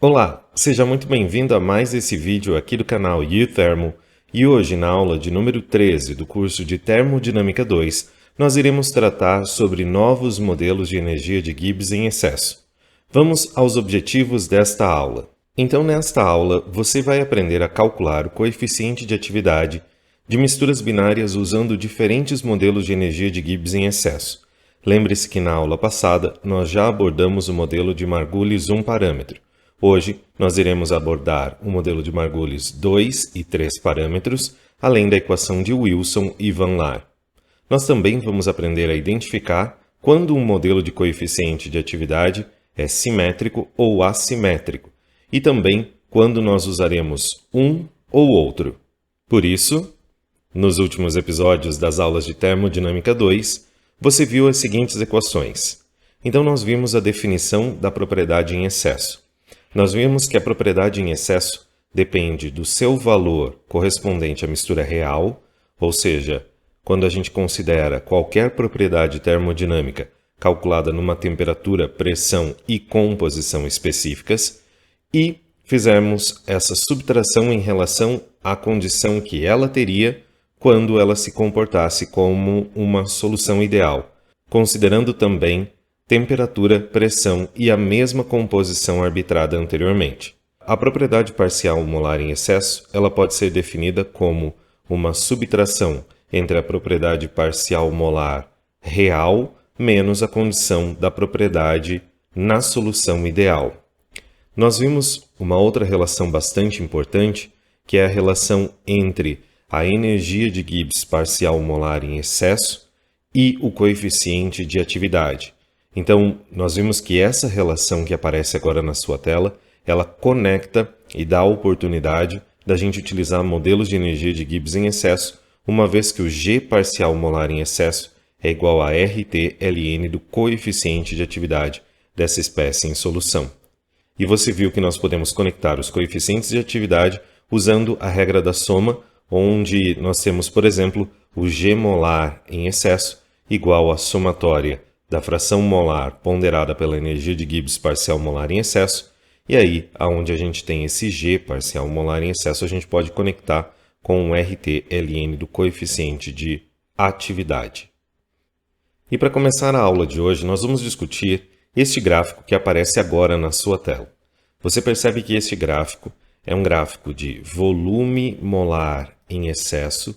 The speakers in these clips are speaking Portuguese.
Olá, seja muito bem-vindo a mais esse vídeo aqui do canal U-Thermo e hoje na aula de número 13 do curso de Termodinâmica 2 nós iremos tratar sobre novos modelos de energia de Gibbs em excesso. Vamos aos objetivos desta aula. Então nesta aula você vai aprender a calcular o coeficiente de atividade de misturas binárias usando diferentes modelos de energia de Gibbs em excesso. Lembre-se que na aula passada nós já abordamos o modelo de Margulis 1 parâmetro. Hoje, nós iremos abordar o modelo de Margulis 2 e 3 parâmetros, além da equação de Wilson e Van Laer. Nós também vamos aprender a identificar quando um modelo de coeficiente de atividade é simétrico ou assimétrico, e também quando nós usaremos um ou outro. Por isso, nos últimos episódios das aulas de Termodinâmica 2, você viu as seguintes equações. Então, nós vimos a definição da propriedade em excesso. Nós vimos que a propriedade em excesso depende do seu valor correspondente à mistura real, ou seja, quando a gente considera qualquer propriedade termodinâmica calculada numa temperatura, pressão e composição específicas, e fizemos essa subtração em relação à condição que ela teria quando ela se comportasse como uma solução ideal, considerando também temperatura, pressão e a mesma composição arbitrada anteriormente. A propriedade parcial molar em excesso ela pode ser definida como uma subtração entre a propriedade parcial molar real menos a condição da propriedade na solução ideal. Nós vimos uma outra relação bastante importante, que é a relação entre a energia de Gibbs parcial molar em excesso e o coeficiente de atividade. Então, nós vimos que essa relação que aparece agora na sua tela, ela conecta e dá a oportunidade da gente utilizar modelos de energia de Gibbs em excesso, uma vez que o G parcial molar em excesso é igual a RT ln do coeficiente de atividade dessa espécie em solução. E você viu que nós podemos conectar os coeficientes de atividade usando a regra da soma, onde nós temos, por exemplo, o G molar em excesso igual à somatória da fração molar ponderada pela energia de Gibbs parcial molar em excesso, e aí, aonde a gente tem esse G parcial molar em excesso, a gente pode conectar com o RT ln do coeficiente de atividade. E para começar a aula de hoje, nós vamos discutir este gráfico que aparece agora na sua tela. Você percebe que este gráfico é um gráfico de volume molar em excesso,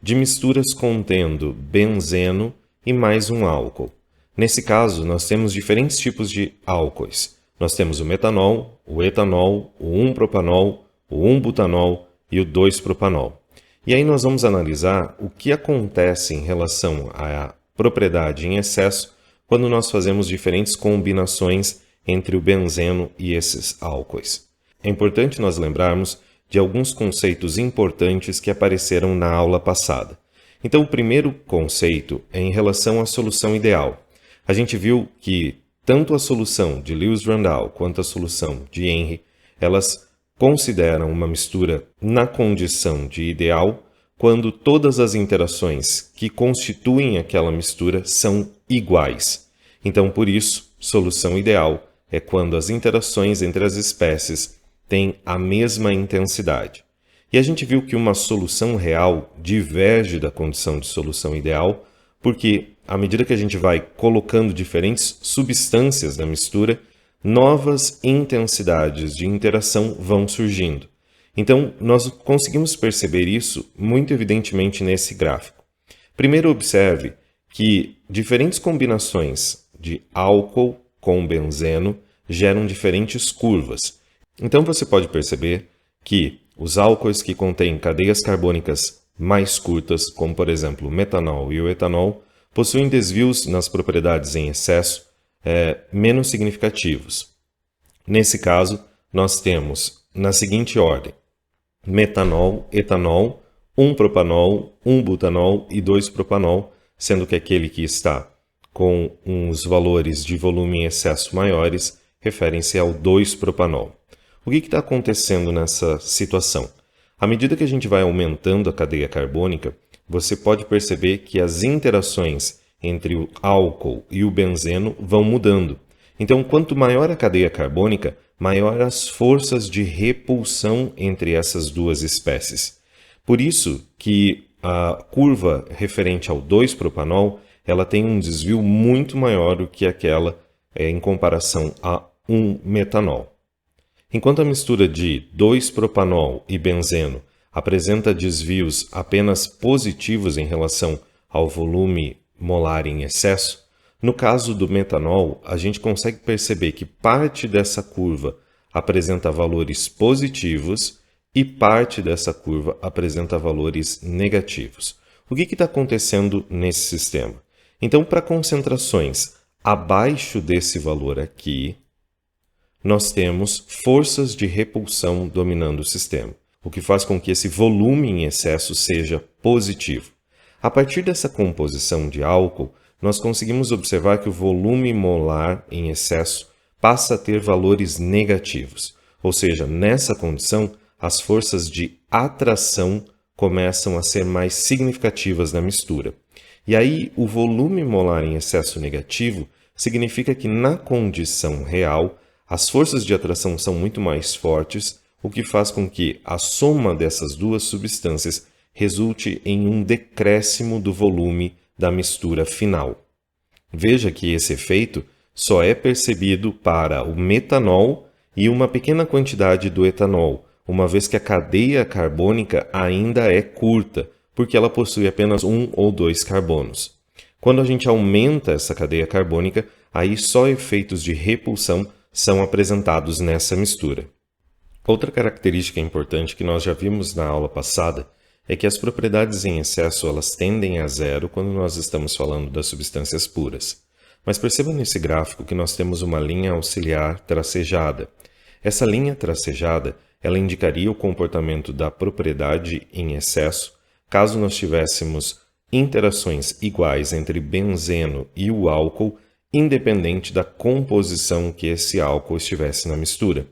de misturas contendo benzeno e mais um álcool. Nesse caso, nós temos diferentes tipos de álcoois. Nós temos o metanol, o etanol, o 1-propanol, o 1-butanol e o 2-propanol. E aí nós vamos analisar o que acontece em relação à propriedade em excesso quando nós fazemos diferentes combinações entre o benzeno e esses álcoois. É importante nós lembrarmos de alguns conceitos importantes que apareceram na aula passada. Então, o primeiro conceito é em relação à solução ideal. A gente viu que tanto a solução de Lewis-Randall quanto a solução de Henry, elas consideram uma mistura na condição de ideal quando todas as interações que constituem aquela mistura são iguais. Então, por isso, solução ideal é quando as interações entre as espécies têm a mesma intensidade. E a gente viu que uma solução real diverge da condição de solução ideal, porque à medida que a gente vai colocando diferentes substâncias na mistura, novas intensidades de interação vão surgindo. Então, nós conseguimos perceber isso muito evidentemente nesse gráfico. Primeiro, observe que diferentes combinações de álcool com benzeno geram diferentes curvas. Então, você pode perceber que os álcoois que contêm cadeias carbônicas mais curtas, como por exemplo o metanol e o etanol, possuem desvios nas propriedades em excesso menos significativos. Nesse caso, nós temos na seguinte ordem: metanol, etanol, 1-propanol, 1-butanol e 2-propanol, sendo que aquele que está com uns valores de volume em excesso maiores referem-se ao 2-propanol. O que está acontecendo nessa situação? À medida que a gente vai aumentando a cadeia carbônica, você pode perceber que as interações entre o álcool e o benzeno vão mudando. Então, quanto maior a cadeia carbônica, maior as forças de repulsão entre essas duas espécies. Por isso que a curva referente ao 2-propanol, ela tem um desvio muito maior do que aquela em comparação a 1-metanol. Enquanto a mistura de 2-propanol e benzeno apresenta desvios apenas positivos em relação ao volume molar em excesso, no caso do metanol, a gente consegue perceber que parte dessa curva apresenta valores positivos e parte dessa curva apresenta valores negativos. O que está acontecendo nesse sistema? Então, para concentrações abaixo desse valor aqui, nós temos forças de repulsão dominando o sistema, o que faz com que esse volume em excesso seja positivo. A partir dessa composição de álcool, nós conseguimos observar que o volume molar em excesso passa a ter valores negativos, ou seja, nessa condição, as forças de atração começam a ser mais significativas na mistura. E aí, o volume molar em excesso negativo significa que, na condição real, as forças de atração são muito mais fortes, o que faz com que a soma dessas duas substâncias resulte em um decréscimo do volume da mistura final. Veja que esse efeito só é percebido para o metanol e uma pequena quantidade do etanol, uma vez que a cadeia carbônica ainda é curta, porque ela possui apenas 1 ou 2 carbonos. Quando a gente aumenta essa cadeia carbônica, aí só efeitos de repulsão são apresentados nessa mistura. Outra característica importante que nós já vimos na aula passada é que as propriedades em excesso elas tendem a zero quando nós estamos falando das substâncias puras. Mas perceba nesse gráfico que nós temos uma linha auxiliar tracejada. Essa linha tracejada ela indicaria o comportamento da propriedade em excesso caso nós tivéssemos interações iguais entre benzeno e o álcool, independente da composição que esse álcool estivesse na mistura.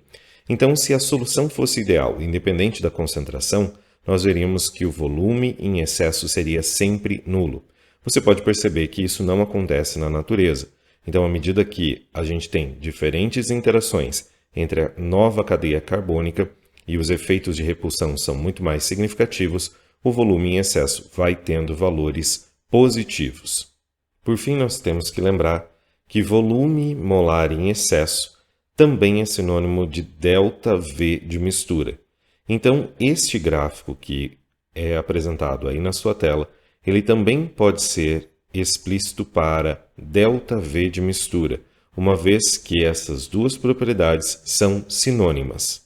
Então, se a solução fosse ideal, independente da concentração, nós veríamos que o volume em excesso seria sempre nulo. Você pode perceber que isso não acontece na natureza. Então, à medida que a gente tem diferentes interações entre a nova cadeia carbônica e os efeitos de repulsão são muito mais significativos, o volume em excesso vai tendo valores positivos. Por fim, nós temos que lembrar que volume molar em excesso também é sinônimo de ΔV de mistura. Então, este gráfico que é apresentado aí na sua tela, ele também pode ser explícito para ΔV de mistura, uma vez que essas duas propriedades são sinônimas.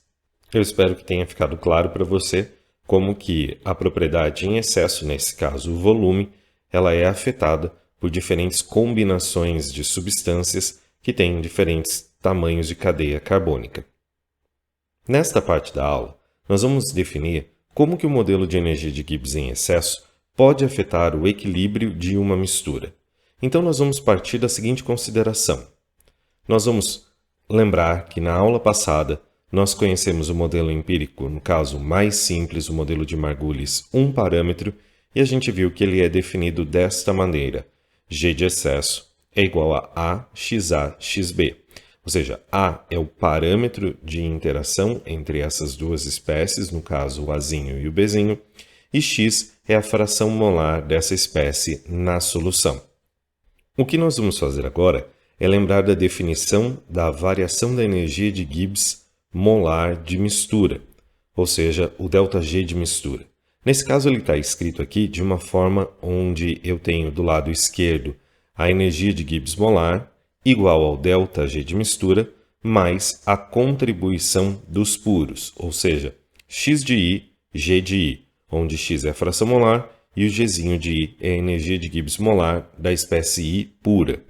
Eu espero que tenha ficado claro para você como que a propriedade em excesso, nesse caso o volume, ela é afetada por diferentes combinações de substâncias que têm diferentes tamanhos de cadeia carbônica. Nesta parte da aula, nós vamos definir como que o modelo de energia de Gibbs em excesso pode afetar o equilíbrio de uma mistura. Então, nós vamos partir da seguinte consideração. Nós vamos lembrar que na aula passada nós conhecemos o modelo empírico, no caso mais simples, o modelo de Margulis, um parâmetro, e a gente viu que ele é definido desta maneira. G de excesso é igual a XA, XB. Ou seja, A é o parâmetro de interação entre essas duas espécies, no caso o Azinho e o Bzinho, e X é a fração molar dessa espécie na solução. O que nós vamos fazer agora é lembrar da definição da variação da energia de Gibbs molar de mistura, ou seja, o ΔG de mistura. Nesse caso ele está escrito aqui de uma forma onde eu tenho do lado esquerdo a energia de Gibbs molar igual ao ΔG de mistura mais a contribuição dos puros, ou seja, X de I, G de I, onde X é a fração molar e o Gzinho de I é a energia de Gibbs molar da espécie I pura.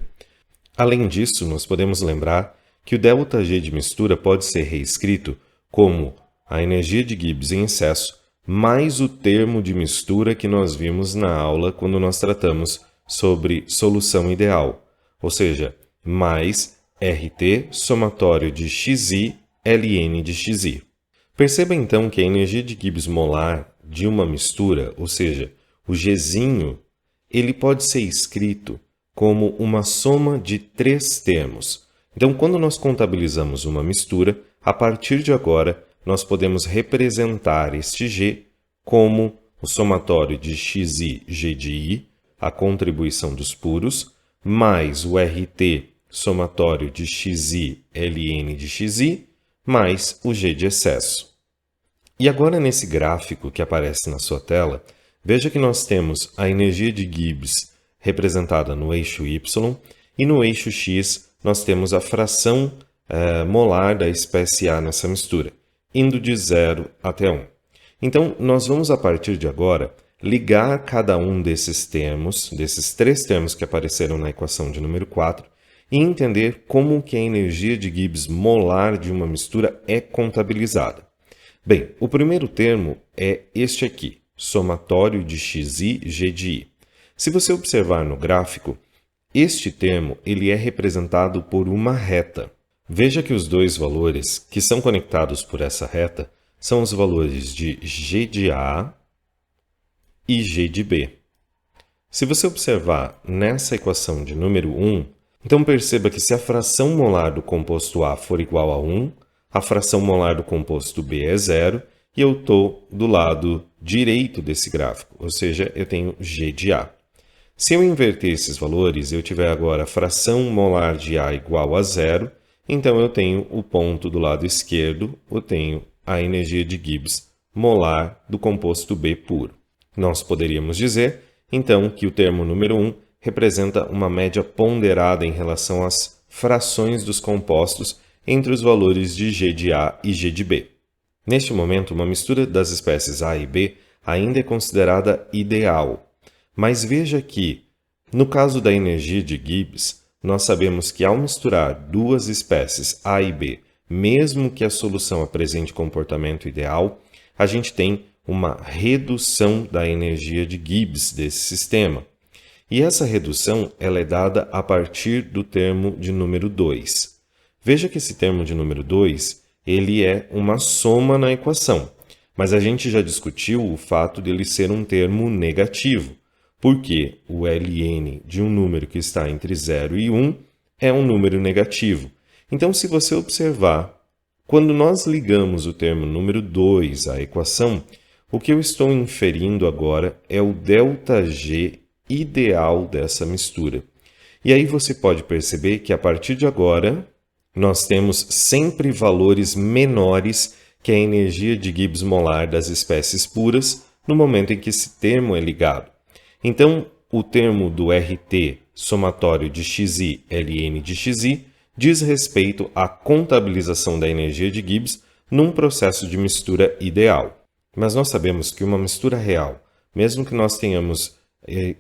Além disso, nós podemos lembrar que o ΔG de mistura pode ser reescrito como a energia de Gibbs em excesso mais o termo de mistura que nós vimos na aula quando nós tratamos sobre solução ideal, ou seja, mais RT somatório de Xi ln de Xi. Perceba então que a energia de Gibbs molar de uma mistura, ou seja, o Gzinho, ele pode ser escrito como uma soma de três termos. Então, quando nós contabilizamos uma mistura, a partir de agora, nós podemos representar este G como o somatório de Xi, G de I, a contribuição dos puros, mais o RT, somatório de Xi, Ln de Xi, mais o G de excesso. E agora, nesse gráfico que aparece na sua tela, veja que nós temos a energia de Gibbs representada no eixo Y e no eixo X nós temos a fração molar da espécie A nessa mistura, indo de 0 até 1. Então, nós vamos, a partir de agora, ligar cada um desses termos, desses três termos que apareceram na equação de número 4, e entender como que a energia de Gibbs molar de uma mistura é contabilizada. Bem, o primeiro termo é este aqui, somatório de Xi, G de I. Se você observar no gráfico, este termo ele é representado por uma reta. Veja que os dois valores que são conectados por essa reta são os valores de G de A e G de B. Se você observar nessa equação de número 1, então perceba que se a fração molar do composto A for igual a 1, a fração molar do composto B é 0 e eu estou do lado direito desse gráfico, ou seja, eu tenho G de A. Se eu inverter esses valores, eu tiver agora a fração molar de A igual a 0, então eu tenho o ponto do lado esquerdo, eu tenho a energia de Gibbs molar do composto B puro. Nós poderíamos dizer, então, que o termo número 1 representa uma média ponderada em relação às frações dos compostos entre os valores de G de A e G de B. Neste momento, uma mistura das espécies A e B ainda é considerada ideal. Mas veja que, no caso da energia de Gibbs, nós sabemos que ao misturar duas espécies A e B, mesmo que a solução apresente comportamento ideal, a gente tem uma redução da energia de Gibbs desse sistema. E essa redução ela é dada a partir do termo de número 2. Veja que esse termo de número 2 ele é uma soma na equação, mas a gente já discutiu o fato de ele ser um termo negativo, porque o ln de um número que está entre 0 e 1 é um número negativo. Então, se você observar, quando nós ligamos o termo número 2 à equação, o que eu estou inferindo agora é o ΔG ideal dessa mistura. E aí você pode perceber que a partir de agora, nós temos sempre valores menores que a energia de Gibbs molar das espécies puras no momento em que esse termo é ligado. Então, o termo do RT, somatório de Xi, Ln de Xi, diz respeito à contabilização da energia de Gibbs num processo de mistura ideal. Mas nós sabemos que uma mistura real, mesmo que nós tenhamos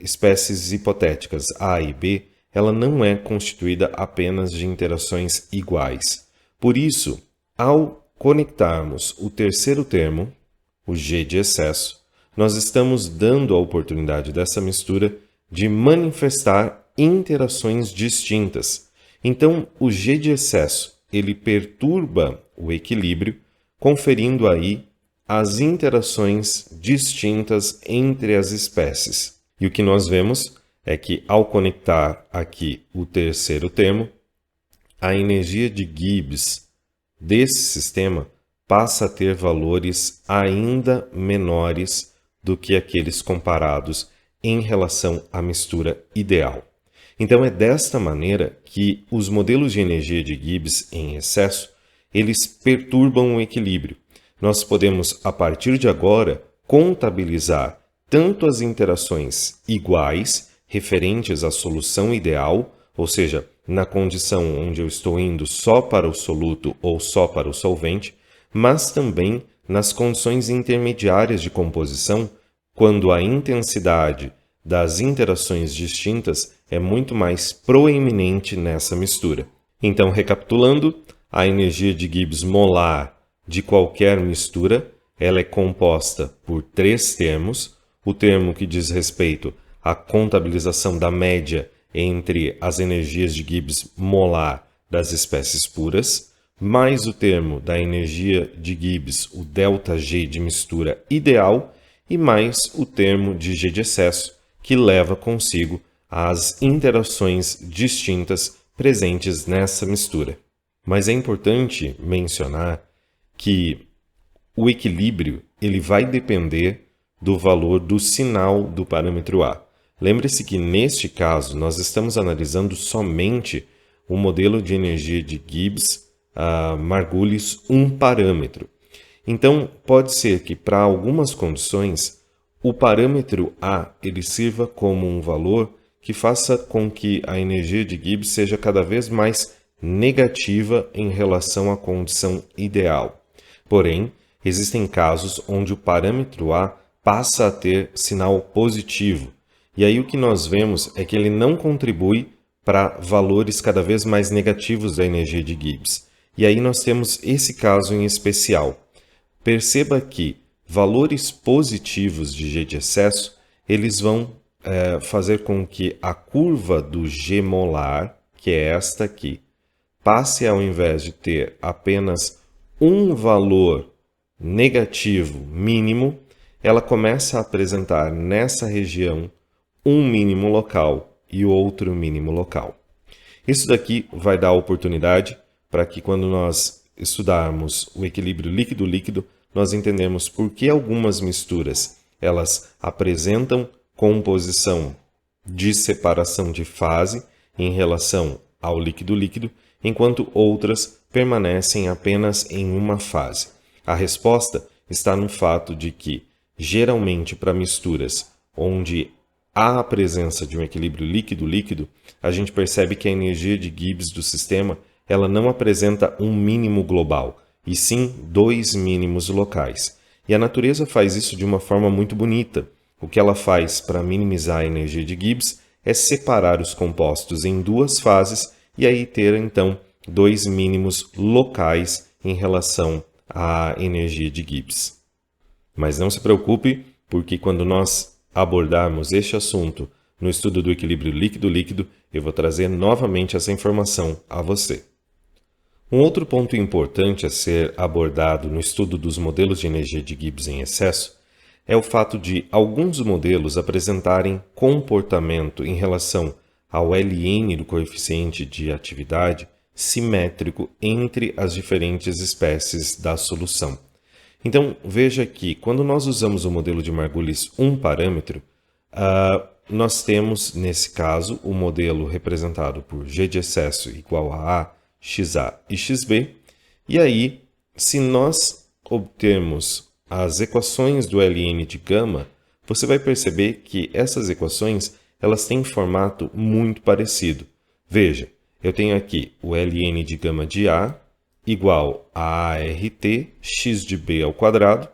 espécies hipotéticas A e B, ela não é constituída apenas de interações iguais. Por isso, ao conectarmos o terceiro termo, o G de excesso, nós estamos dando a oportunidade dessa mistura de manifestar interações distintas. Então, o G de excesso, ele perturba o equilíbrio, conferindo aí as interações distintas entre as espécies. E o que nós vemos é que, ao conectar aqui o terceiro termo, a energia de Gibbs desse sistema passa a ter valores ainda menores do que aqueles comparados em relação à mistura ideal. Então, é desta maneira que os modelos de energia de Gibbs em excesso, eles perturbam o equilíbrio. Nós podemos, a partir de agora, contabilizar tanto as interações iguais, referentes à solução ideal, ou seja, na condição onde eu estou indo só para o soluto ou só para o solvente, mas também nas condições intermediárias de composição, quando a intensidade das interações distintas é muito mais proeminente nessa mistura. Então, recapitulando, a energia de Gibbs molar de qualquer mistura, ela é composta por três termos: o termo que diz respeito à contabilização da média entre as energias de Gibbs molar das espécies puras, mais o termo da energia de Gibbs, o ΔG de mistura ideal, e mais o termo de G de excesso, que leva consigo as interações distintas presentes nessa mistura. Mas é importante mencionar que o equilíbrio ele vai depender do valor do sinal do parâmetro A. Lembre-se que neste caso nós estamos analisando somente o modelo de energia de Gibbs Margulis 1 parâmetro. Então pode ser que para algumas condições o parâmetro A ele sirva como um valor que faça com que a energia de Gibbs seja cada vez mais negativa em relação à condição ideal. Porém, existem casos onde o parâmetro A passa a ter sinal positivo. E aí o que nós vemos é que ele não contribui para valores cada vez mais negativos da energia de Gibbs. E aí nós temos esse caso em especial. Perceba que valores positivos de G de excesso, eles vão fazer com que a curva do G molar, que é esta aqui, passe, ao invés de ter apenas um valor negativo mínimo, ela começa a apresentar nessa região um mínimo local e outro mínimo local. Isso daqui vai dar oportunidade para que quando nós estudarmos o equilíbrio líquido-líquido, nós entendemos por que algumas misturas elas apresentam composição de separação de fase em relação ao líquido-líquido, enquanto outras permanecem apenas em uma fase. A resposta está no fato de que, geralmente para misturas onde há a presença de um equilíbrio líquido-líquido, a gente percebe que a energia de Gibbs do sistema ela não apresenta um mínimo global, e sim dois mínimos locais. E a natureza faz isso de uma forma muito bonita. O que ela faz para minimizar a energia de Gibbs é separar os compostos em duas fases e aí ter, então, dois mínimos locais em relação à energia de Gibbs. Mas não se preocupe, porque quando nós abordarmos este assunto no estudo do equilíbrio líquido-líquido, eu vou trazer novamente essa informação a você. Um outro ponto importante a ser abordado no estudo dos modelos de energia de Gibbs em excesso é o fato de alguns modelos apresentarem comportamento em relação ao Ln do coeficiente de atividade simétrico entre as diferentes espécies da solução. Então, veja que quando nós usamos o modelo de Margulis 1 parâmetro, nós temos, nesse caso, o modelo representado por G de excesso igual a XA e XB, e aí, se nós obtermos as equações do Ln de gama, você vai perceber que essas equações elas têm formato muito parecido. Veja, eu tenho aqui o Ln de gama de A igual a ART x de B ao quadrado,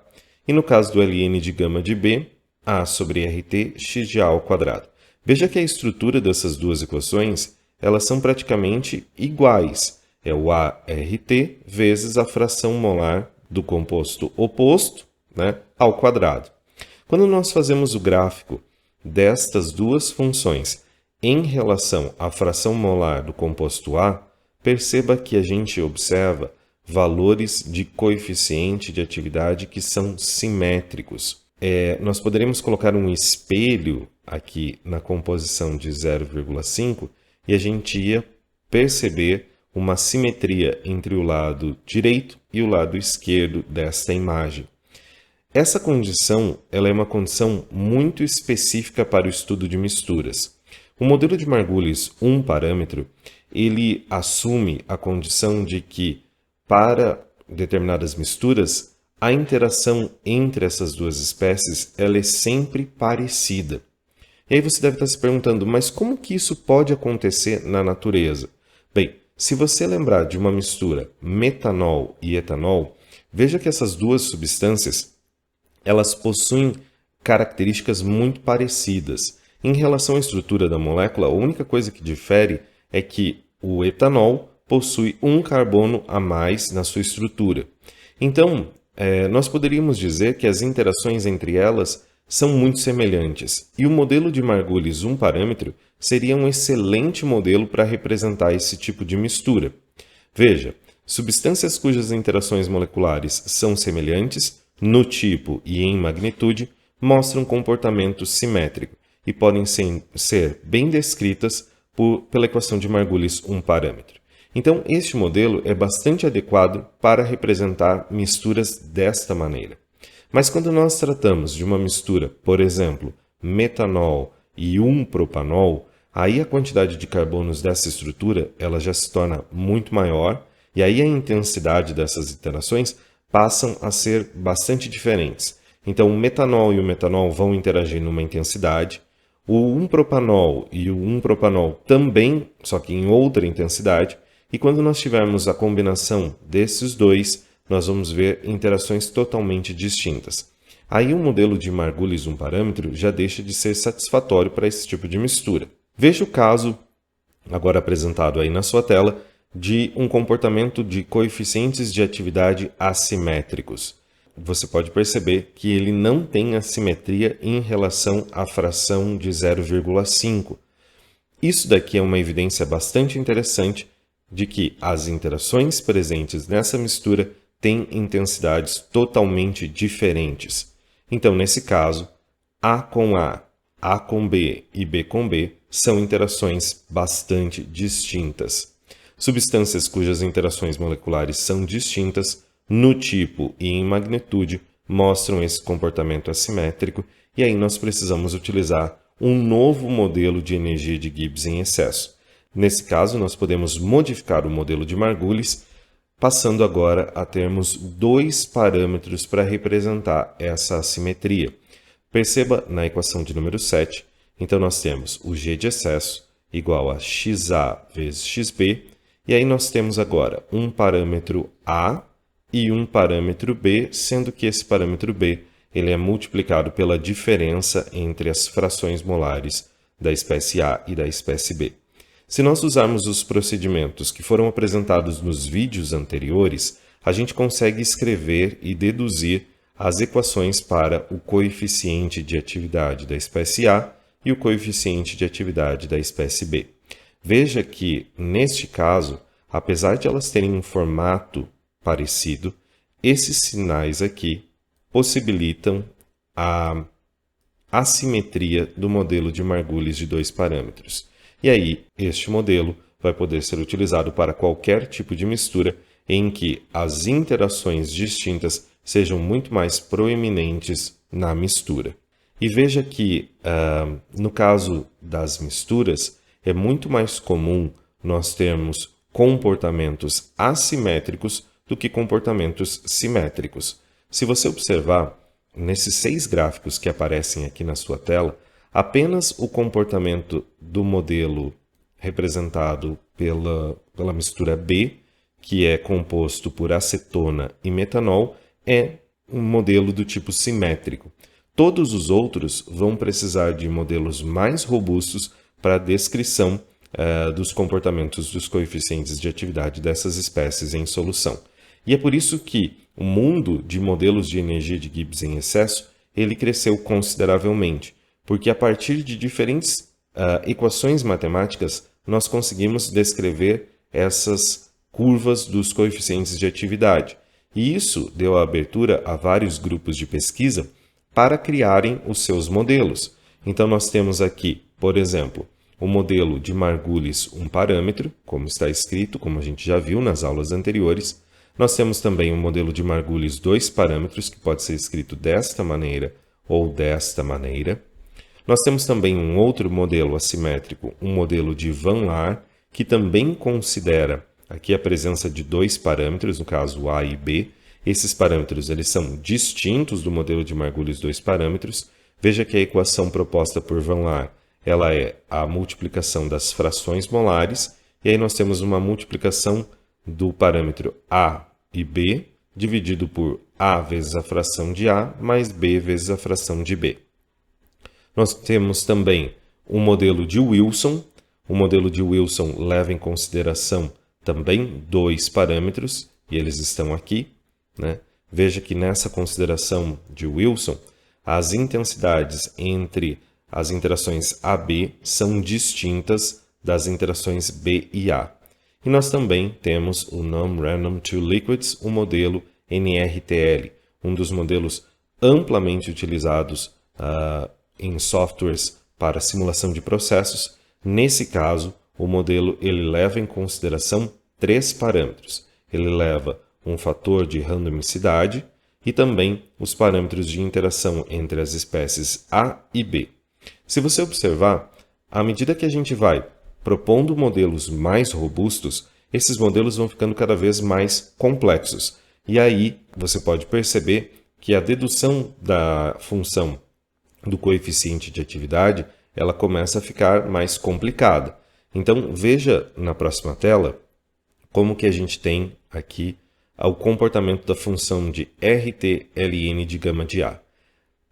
e no caso do Ln de gama de B, A sobre RT x de A ao quadrado. Veja que a estrutura dessas duas equações elas são praticamente iguais. É o ART vezes a fração molar do composto oposto, ao quadrado. Quando nós fazemos o gráfico destas duas funções em relação à fração molar do composto A, perceba que a gente observa valores de coeficiente de atividade que são simétricos. Nós poderíamos colocar um espelho aqui na composição de 0,5 e a gente ia perceber uma simetria entre o lado direito e o lado esquerdo desta imagem. Essa condição ela é uma condição muito específica para o estudo de misturas. O modelo de Margulis 1 parâmetro, ele assume a condição de que, para determinadas misturas, a interação entre essas duas espécies ela é sempre parecida. E aí você deve estar se perguntando, mas como que isso pode acontecer na natureza? Bem, se você lembrar de uma mistura metanol e etanol, veja que essas duas substâncias elas possuem características muito parecidas. Em relação à estrutura da molécula, a única coisa que difere é que o etanol possui um carbono a mais na sua estrutura. Então, nós poderíamos dizer que as interações entre elas são muito semelhantes, e o modelo de Margulis 1 parâmetro seria um excelente modelo para representar esse tipo de mistura. Veja, substâncias cujas interações moleculares são semelhantes no tipo e em magnitude mostram comportamento simétrico e podem ser bem descritas pela equação de Margulis um parâmetro. Então, este modelo é bastante adequado para representar misturas desta maneira. Mas quando nós tratamos de uma mistura, por exemplo, metanol e 1-propanol, aí a quantidade de carbonos dessa estrutura ela já se torna muito maior e aí a intensidade dessas interações passam a ser bastante diferentes. Então, o metanol e o metanol vão interagir numa intensidade, o 1-propanol e o 1-propanol também, só que em outra intensidade, e quando nós tivermos a combinação desses dois, nós vamos ver interações totalmente distintas. Aí o modelo de Margulis um parâmetro já deixa de ser satisfatório para esse tipo de mistura. Veja o caso, agora apresentado aí na sua tela, de um comportamento de coeficientes de atividade assimétricos. Você pode perceber que ele não tem assimetria em relação à fração de 0,5. Isso daqui é uma evidência bastante interessante de que as interações presentes nessa mistura têm intensidades totalmente diferentes. Então, nesse caso, A com A com B e B com B são interações bastante distintas. Substâncias cujas interações moleculares são distintas no tipo e em magnitude mostram esse comportamento assimétrico e aí nós precisamos utilizar um novo modelo de energia de Gibbs em excesso. Nesse caso, nós podemos modificar o modelo de Margulis, passando agora a termos dois parâmetros para representar essa assimetria. Perceba na equação de número 7, então nós temos o G de excesso igual a XA vezes XB, e aí nós temos agora um parâmetro A e um parâmetro B, sendo que esse parâmetro B ele é multiplicado pela diferença entre as frações molares da espécie A e da espécie B. Se nós usarmos os procedimentos que foram apresentados nos vídeos anteriores, a gente consegue escrever e deduzir as equações para o coeficiente de atividade da espécie A e o coeficiente de atividade da espécie B. Veja que, neste caso, apesar de elas terem um formato parecido, esses sinais aqui possibilitam a assimetria do modelo de Margulis de dois parâmetros. E aí, este modelo vai poder ser utilizado para qualquer tipo de mistura em que as interações distintas sejam muito mais proeminentes na mistura. E veja que, no caso das misturas, é muito mais comum nós termos comportamentos assimétricos do que comportamentos simétricos. Se você observar, nesses 6 gráficos que aparecem aqui na sua tela, apenas o comportamento do modelo representado pela mistura B, que é composto por acetona e metanol, é um modelo do tipo simétrico. Todos os outros vão precisar de modelos mais robustos para a descrição dos comportamentos dos coeficientes de atividade dessas espécies em solução. E é por isso que o mundo de modelos de energia de Gibbs em excesso ele cresceu consideravelmente, porque a partir de diferentes equações matemáticas nós conseguimos descrever essas curvas dos coeficientes de atividade. E isso deu a abertura a vários grupos de pesquisa para criarem os seus modelos. Então nós temos aqui, por exemplo, o modelo de Margulis um parâmetro, como está escrito, como a gente já viu nas aulas anteriores. Nós temos também o modelo de Margulis 2 parâmetros, que pode ser escrito desta maneira ou desta maneira. Nós temos também um outro modelo assimétrico, um modelo de Van Laar, que também considera aqui a presença de 2 parâmetros, no caso A e B. Esses parâmetros eles são distintos do modelo de Margulis 2 parâmetros. Veja que a equação proposta por Van Laar ela é a multiplicação das frações molares, e aí nós temos uma multiplicação do parâmetro A e B, dividido por A vezes a fração de A, mais B vezes a fração de B. Nós temos também o modelo de Wilson. O modelo de Wilson leva em consideração também 2 parâmetros, e eles estão aqui, né? Veja que nessa consideração de Wilson, as intensidades entre as interações AB são distintas das interações B e A. E nós também temos o Non-Random Two Liquids, o modelo NRTL, um dos modelos amplamente utilizados em softwares para simulação de processos. Nesse caso, o modelo ele leva em consideração 3 parâmetros. Ele leva um fator de randomicidade e também os parâmetros de interação entre as espécies A e B. Se você observar, à medida que a gente vai propondo modelos mais robustos, esses modelos vão ficando cada vez mais complexos. E aí você pode perceber que a dedução da função do coeficiente de atividade, ela começa a ficar mais complicada. Então, veja na próxima tela como que a gente tem aqui o comportamento da função de RT-LN de gama de A.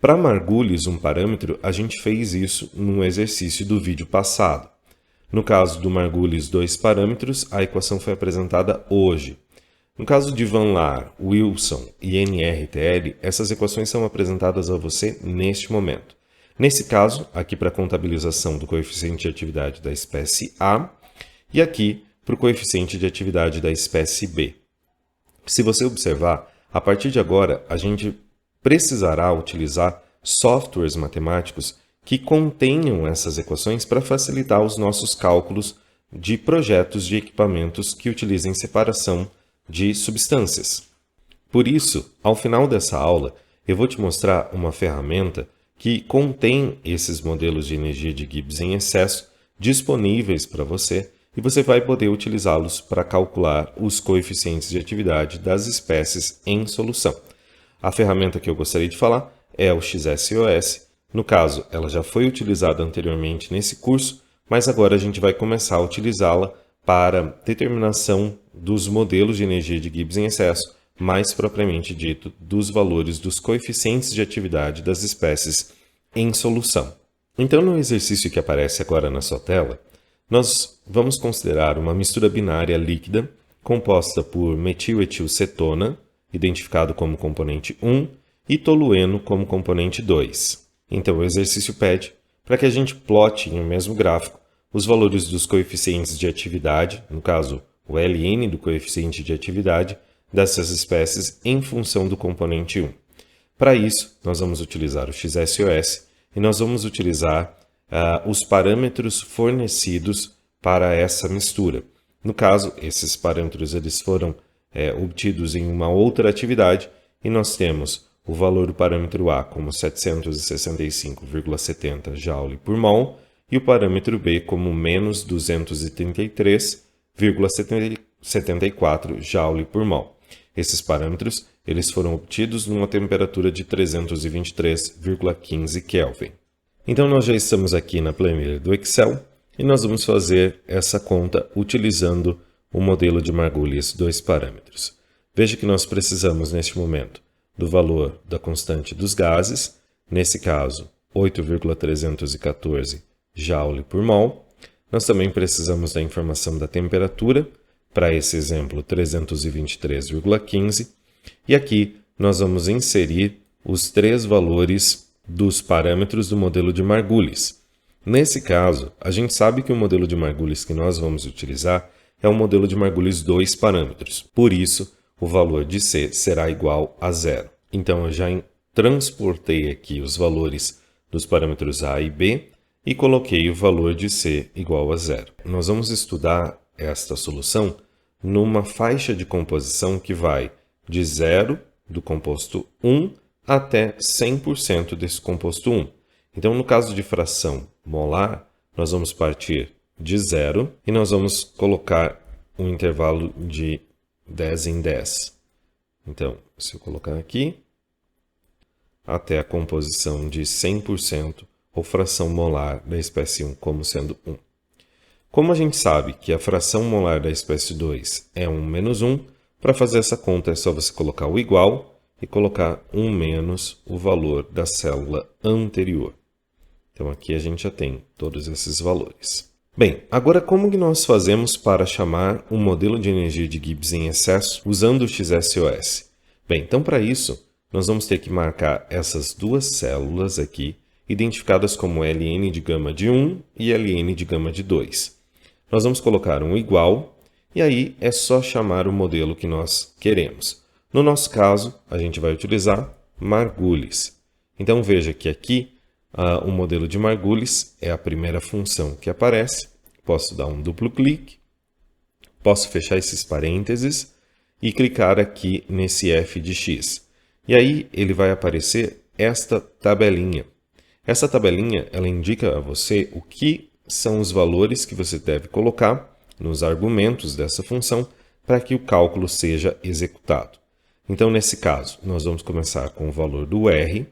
Para Margulis, um parâmetro, a gente fez isso no exercício do vídeo passado. No caso do Margulis, 2 parâmetros, a equação foi apresentada hoje. No caso de Van Laar, Wilson e NRTL, essas equações são apresentadas a você neste momento. Nesse caso, aqui para a contabilização do coeficiente de atividade da espécie A e aqui para o coeficiente de atividade da espécie B. Se você observar, a partir de agora, a gente precisará utilizar softwares matemáticos que contenham essas equações para facilitar os nossos cálculos de projetos de equipamentos que utilizem separação de substâncias. Por isso, ao final dessa aula, eu vou te mostrar uma ferramenta que contém esses modelos de energia de Gibbs em excesso disponíveis para você e você vai poder utilizá-los para calcular os coeficientes de atividade das espécies em solução. A ferramenta que eu gostaria de falar é o XSOS. No caso, ela já foi utilizada anteriormente nesse curso, mas agora a gente vai começar a utilizá-la para determinação dos modelos de energia de Gibbs em excesso, mais propriamente dito, dos valores dos coeficientes de atividade das espécies em solução. Então, no exercício que aparece agora na sua tela, nós vamos considerar uma mistura binária líquida composta por metiletilcetona, identificado como componente 1, e tolueno como componente 2. Então, o exercício pede para que a gente plote em um mesmo gráfico os valores dos coeficientes de atividade, no caso, o Ln do coeficiente de atividade, dessas espécies em função do componente 1. Para isso, nós vamos utilizar o XSOS e nós vamos utilizar os parâmetros fornecidos para essa mistura. No caso, esses parâmetros eles foram obtidos em uma outra atividade e nós temos o valor do parâmetro A como 765,70 Joule por mol e o parâmetro B como menos 233,74 Joule por mol. Esses parâmetros eles foram obtidos numa temperatura de 323,15 Kelvin. Então, nós já estamos aqui na planilha do Excel e nós vamos fazer essa conta utilizando o modelo de Margulis 2 parâmetros. Veja que nós precisamos, neste momento, do valor da constante dos gases, nesse caso, 8,314 Joule por mol. Nós também precisamos da informação da temperatura, para esse exemplo, 323,15. E aqui nós vamos inserir os 3 valores dos parâmetros do modelo de Margulis. Nesse caso, a gente sabe que o modelo de Margulis que nós vamos utilizar é o modelo de Margulis 2 parâmetros. Por isso, o valor de C será igual a 0. Então, eu já transportei aqui os valores dos parâmetros A e B e coloquei o valor de C igual a 0. Nós vamos estudar esta solução numa faixa de composição que vai de 0 do composto 1 até 100% desse composto 1. Então, no caso de fração molar, nós vamos partir de 0 e nós vamos colocar um intervalo de 10 em 10. Então, se eu colocar aqui, até a composição de 100% ou fração molar da espécie 1 como sendo 1. Como a gente sabe que a fração molar da espécie 2 é 1 menos 1, para fazer essa conta é só você colocar o igual e colocar 1 menos o valor da célula anterior. Então, aqui a gente já tem todos esses valores. Bem, agora como que nós fazemos para chamar um modelo de energia de Gibbs em excesso usando o XSOS? Bem, então para isso, nós vamos ter que marcar essas duas células aqui, identificadas como Ln de gama de 1 e Ln de gama de 2. Nós vamos colocar um igual, e aí é só chamar o modelo que nós queremos. No nosso caso, a gente vai utilizar Margulis. Então veja que aqui o modelo de Margulis é a primeira função que aparece, posso dar um duplo clique, posso fechar esses parênteses e clicar aqui nesse f de x. E aí ele vai aparecer esta tabelinha. Essa tabelinha ela indica a você o que são os valores que você deve colocar nos argumentos dessa função para que o cálculo seja executado. Então, nesse caso, nós vamos começar com o valor do R.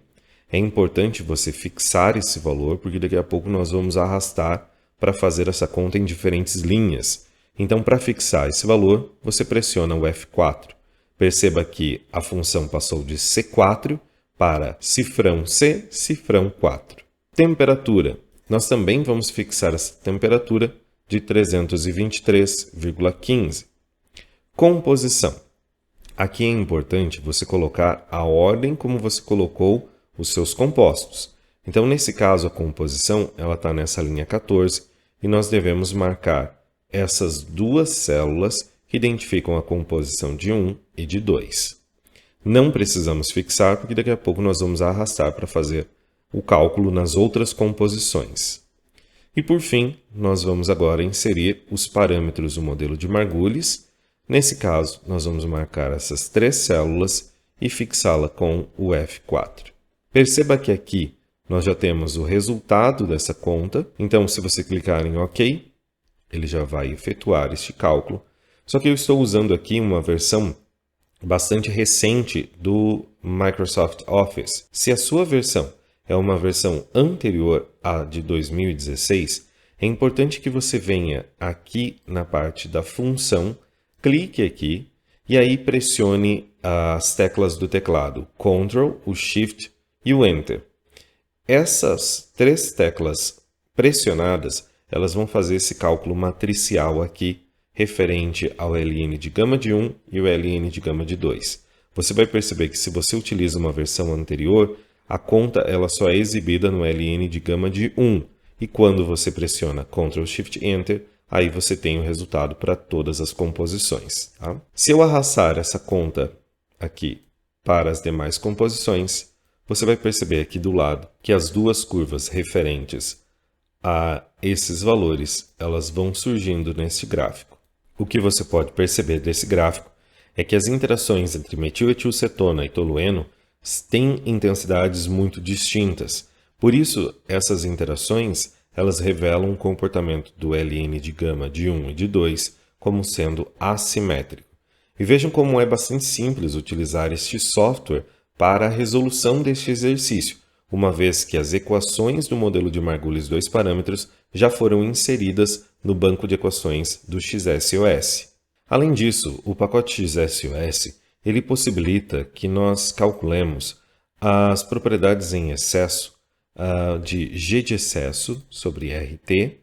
É importante você fixar esse valor, porque daqui a pouco nós vamos arrastar para fazer essa conta em diferentes linhas. Então, para fixar esse valor, você pressiona o F4. Perceba que a função passou de C4 para cifrão C, cifrão 4. Temperatura. Nós também vamos fixar essa temperatura de 323,15. Composição. Aqui é importante você colocar a ordem como você colocou os seus compostos. Então, nesse caso, a composição ela está nessa linha 14 e nós devemos marcar essas duas células que identificam a composição de 1 e de 2. Não precisamos fixar, porque daqui a pouco nós vamos arrastar para fazer o cálculo nas outras composições. E por fim, nós vamos agora inserir os parâmetros do modelo de Margulis. Nesse caso, nós vamos marcar essas 3 células e fixá-la com o F4. Perceba que aqui nós já temos o resultado dessa conta. Então, se você clicar em OK, ele já vai efetuar este cálculo. Só que eu estou usando aqui uma versão bastante recente do Microsoft Office. Se a sua versão é uma versão anterior à de 2016, é importante que você venha aqui na parte da função, clique aqui e aí pressione as teclas do teclado Ctrl, o Shift e o Enter. Essas 3 teclas pressionadas, elas vão fazer esse cálculo matricial aqui, referente ao ln de gama de 1 e o ln de gama de 2. Você vai perceber que se você utiliza uma versão anterior, a conta ela só é exibida no ln de gama de 1. E quando você pressiona Ctrl Shift Enter, aí você tem o resultado para todas as composições. Tá? Se eu arrastar essa conta aqui para as demais composições, você vai perceber aqui do lado que as duas curvas referentes a esses valores, elas vão surgindo neste gráfico. O que você pode perceber desse gráfico é que as interações entre metiletilcetona e tolueno têm intensidades muito distintas. Por isso, essas interações elas revelam o comportamento do ln de gama de 1 e de 2 como sendo assimétrico. E vejam como é bastante simples utilizar este software para a resolução deste exercício, uma vez que as equações do modelo de Margulis 2 parâmetros já foram inseridas no banco de equações do XSOS. Além disso, o pacote XSOS ele possibilita que nós calculemos as propriedades em excesso de G de excesso sobre RT,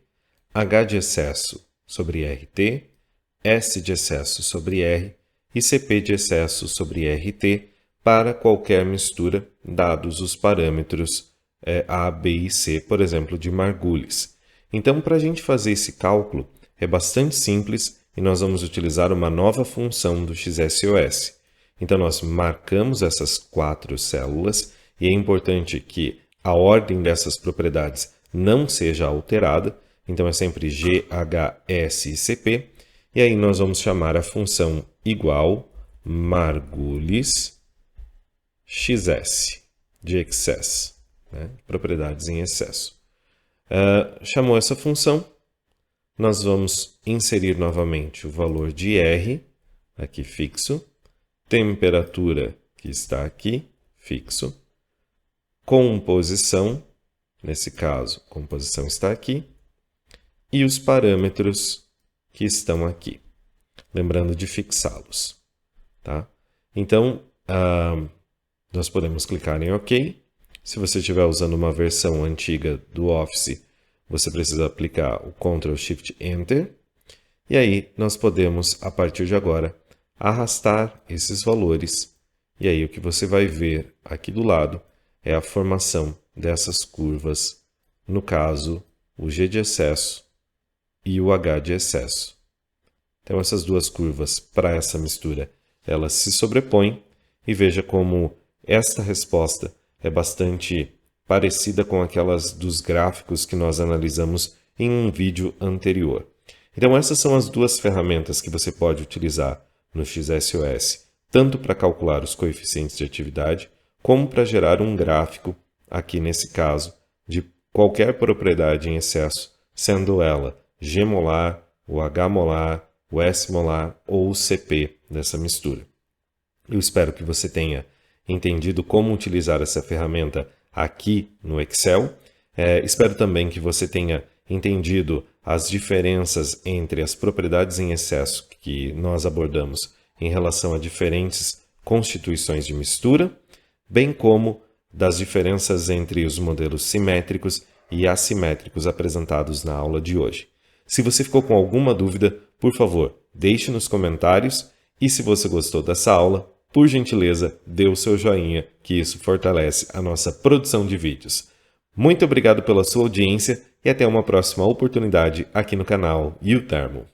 H de excesso sobre RT, S de excesso sobre R e CP de excesso sobre RT para qualquer mistura, dados os parâmetros A, B e C, por exemplo, de Margulis. Então, para a gente fazer esse cálculo, é bastante simples e nós vamos utilizar uma nova função do XSOS. Então, nós marcamos essas 4 células e é importante que a ordem dessas propriedades não seja alterada. Então, é sempre G, H, S e CP. E aí, nós vamos chamar a função igual Margulis XS, de excess, né? Propriedades em excesso. Chamou essa função, nós vamos inserir novamente o valor de R, aqui fixo, temperatura, que está aqui, fixo, composição, nesse caso, composição está aqui, e os parâmetros que estão aqui, lembrando de fixá-los. Tá? Então, nós podemos clicar em OK. Se você estiver usando uma versão antiga do Office, você precisa aplicar o Ctrl Shift Enter. E aí nós podemos, a partir de agora, arrastar esses valores. E aí o que você vai ver aqui do lado é a formação dessas curvas, no caso, o G de excesso e o H de excesso. Então essas duas curvas, para essa mistura, elas se sobrepõem e veja como esta resposta é bastante parecida com aquelas dos gráficos que nós analisamos em um vídeo anterior. Então essas são as duas ferramentas que você pode utilizar no XSOS, tanto para calcular os coeficientes de atividade, como para gerar um gráfico, aqui nesse caso, de qualquer propriedade em excesso, sendo ela G molar, o H molar, o S molar ou o CP dessa mistura. Eu espero que você tenha entendido como utilizar essa ferramenta aqui no Excel. Espero também que você tenha entendido as diferenças entre as propriedades em excesso que nós abordamos em relação a diferentes constituições de mistura, bem como das diferenças entre os modelos simétricos e assimétricos apresentados na aula de hoje. Se você ficou com alguma dúvida, por favor, deixe nos comentários e se você gostou dessa aula, por gentileza, dê o seu joinha, que isso fortalece a nossa produção de vídeos. Muito obrigado pela sua audiência e até uma próxima oportunidade aqui no canal UThermo.